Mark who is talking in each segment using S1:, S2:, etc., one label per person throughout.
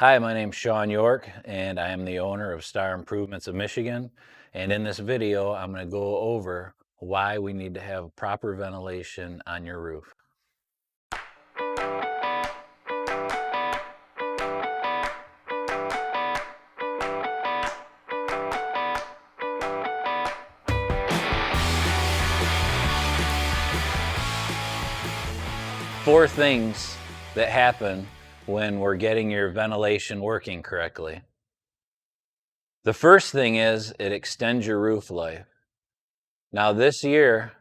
S1: Hi, my name's Sean York, and I am the owner of Star Improvements of Michigan. And in this video, I'm going to go over why we need to have proper ventilation on your roof. Four things that happen when we're getting your ventilation working correctly. The first thing is it extends your roof life. Now, this year,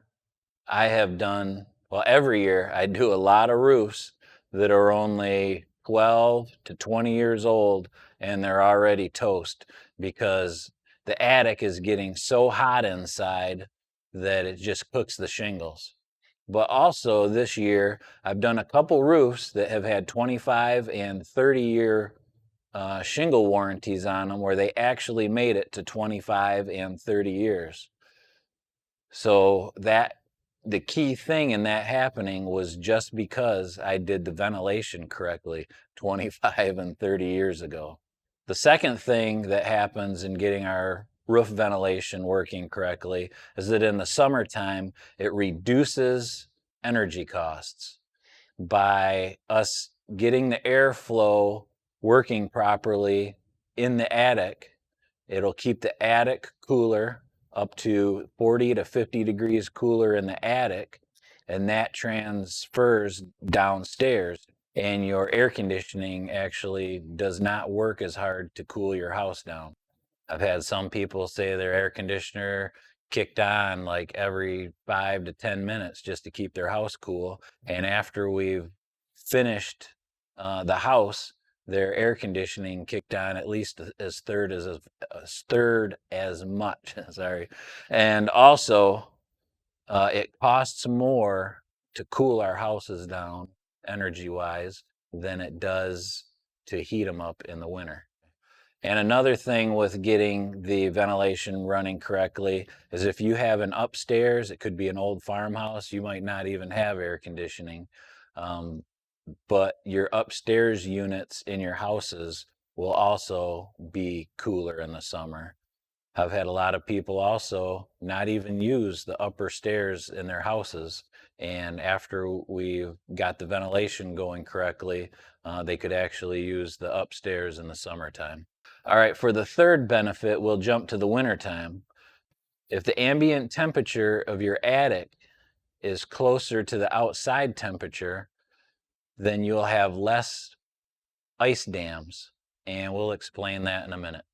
S1: I have done, well, every year I do a lot of roofs that are only 12 to 20 years old and they're already toast because the attic is getting so hot inside that it just cooks the shingles. But also this year, I've done a couple roofs that have had 25 and 30-year shingle warranties on them where they actually made it to 25 and 30 years. So the key thing in that happening was just because I did the ventilation correctly 25 and 30 years ago. The second thing that happens in getting our roof ventilation working correctly is that in the summertime, it reduces energy costs by us getting the airflow working properly in the attic. It'll keep the attic cooler, up to 40 to 50 degrees cooler in the attic, and that transfers downstairs. And your air conditioning actually does not work as hard to cool your house down. I've had some people say their air conditioner kicked on like every 5 to 10 minutes just to keep their house cool. And after we've finished the house, their air conditioning kicked on at least third as much. Sorry, and also it costs more to cool our houses down energy wise than it does to heat them up in the winter. And another thing with getting the ventilation running correctly is if you have an upstairs, it could be an old farmhouse, you might not even have air conditioning. Um, but your upstairs units in your houses will also be cooler in the summer. I've had a lot of people also not even use the upper stairs in their houses. And after we got the ventilation going correctly, they could actually use the upstairs in the summertime. All right, for the third benefit, we'll jump to the wintertime. If the ambient temperature of your attic is closer to the outside temperature, then you'll have less ice dams. And we'll explain that in a minute.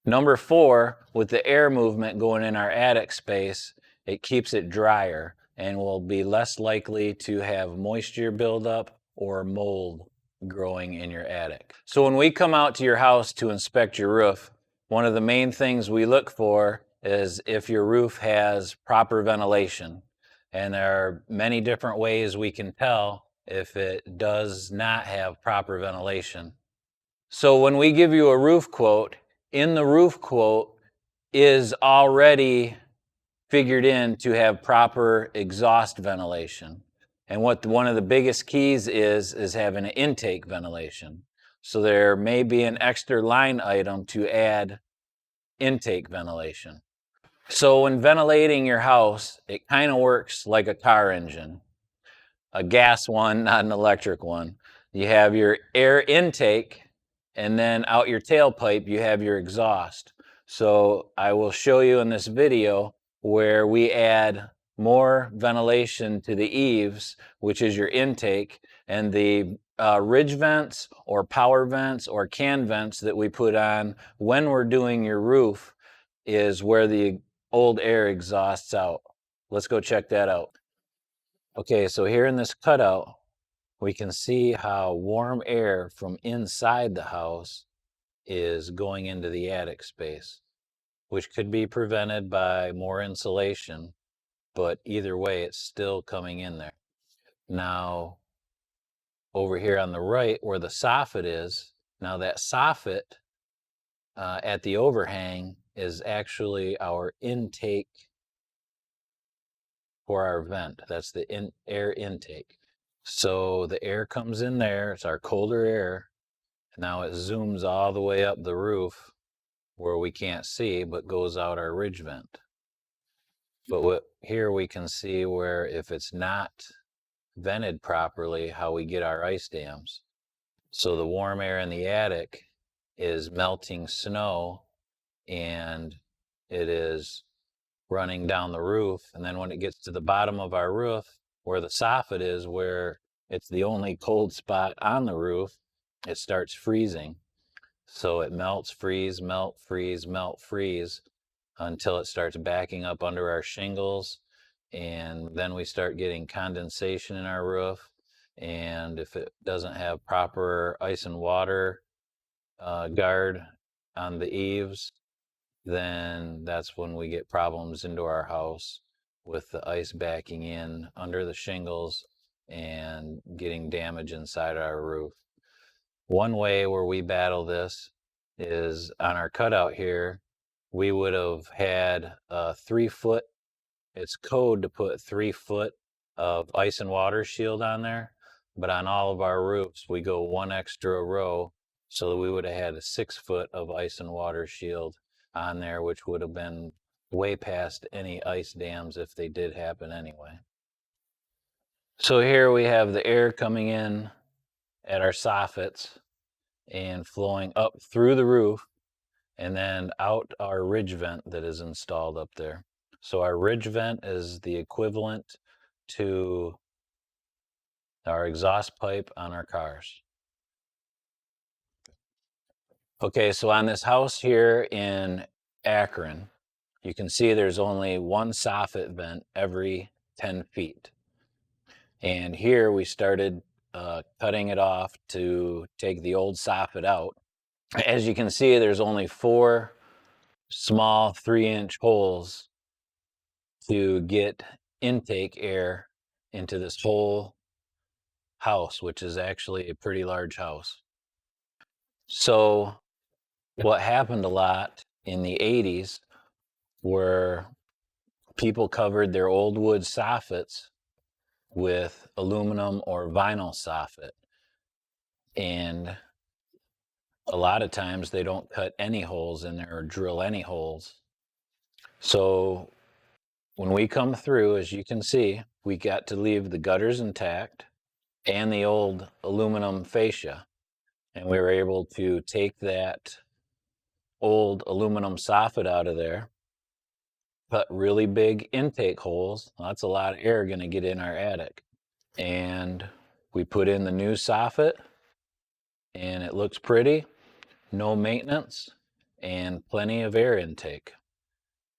S1: Number four, with the air movement going in our attic space, it keeps it drier and will be less likely to have moisture buildup or mold growing in your attic. So when we come out to your house to inspect your roof, one of the main things we look for is if your roof has proper ventilation. And there are many different ways we can tell if it does not have proper ventilation. So when we give you a roof quote, in the roof quote is already figured in to have proper exhaust ventilation. And what one of the biggest keys is having an intake ventilation. So there may be an extra line item to add intake ventilation. So when ventilating your house, it kind of works like a car engine, a gas one, not an electric one. You have your air intake, and then out your tailpipe, you have your exhaust. So I will show you in this video where we add more ventilation to the eaves, which is your intake, and the ridge vents or power vents or can vents that we put on when we're doing your roof is where the old air exhausts out. Let's go check that out. Okay, so here in this cutout, we can see how warm air from inside the house is going into the attic space, which could be prevented by more insulation, but either way, it's still coming in there. Now, over here on the right where the soffit is, now that soffit at the overhang is actually our intake for our vent. That's the air intake. So the air comes in there, it's our colder air, Now it zooms all the way up the roof where we can't see, but goes out our ridge vent. But here we can see where if it's not vented properly, how we get our ice dams. So the warm air in the attic is melting snow and it is running down the roof. And then when it gets to the bottom of our roof, where the soffit is, where it's the only cold spot on the roof, it starts freezing. So it melts, freeze, melt, freeze, melt, freeze until it starts backing up under our shingles. And then we start getting condensation in our roof. And if it doesn't have proper ice and water guard on the eaves, then that's when we get problems into our house with the ice backing in under the shingles and getting damage inside our roof. One way where we battle this is on our cutout here, we would have had a 3-foot, it's code to put 3 foot of ice and water shield on there, but on all of our roofs, we go 1 extra row, so that we would have had a 6 foot of ice and water shield on there, which would have been way past any ice dams if they did happen anyway. So here we have the air coming in at our soffits and flowing up through the roof and then out our ridge vent that is installed up there. So our ridge vent is the equivalent to our exhaust pipe on our cars. Okay, so on this house here in Akron, you can see there's only one soffit vent every 10 feet. And here we started cutting it off to take the old soffit out. As you can see, there's only 4 small 3-inch holes to get intake air into this whole house, which is actually a pretty large house. So what happened a lot in the 80s were people covered their old wood soffits with aluminum or vinyl soffit. And a lot of times they don't cut any holes in there or drill any holes. So when we come through, as you can see, we got to leave the gutters intact and the old aluminum fascia. And we were able to take that old aluminum soffit out of there, cut really big intake holes. That's a lot of air going to get in our attic. And we put in the new soffit and it looks pretty, no maintenance, and plenty of air intake.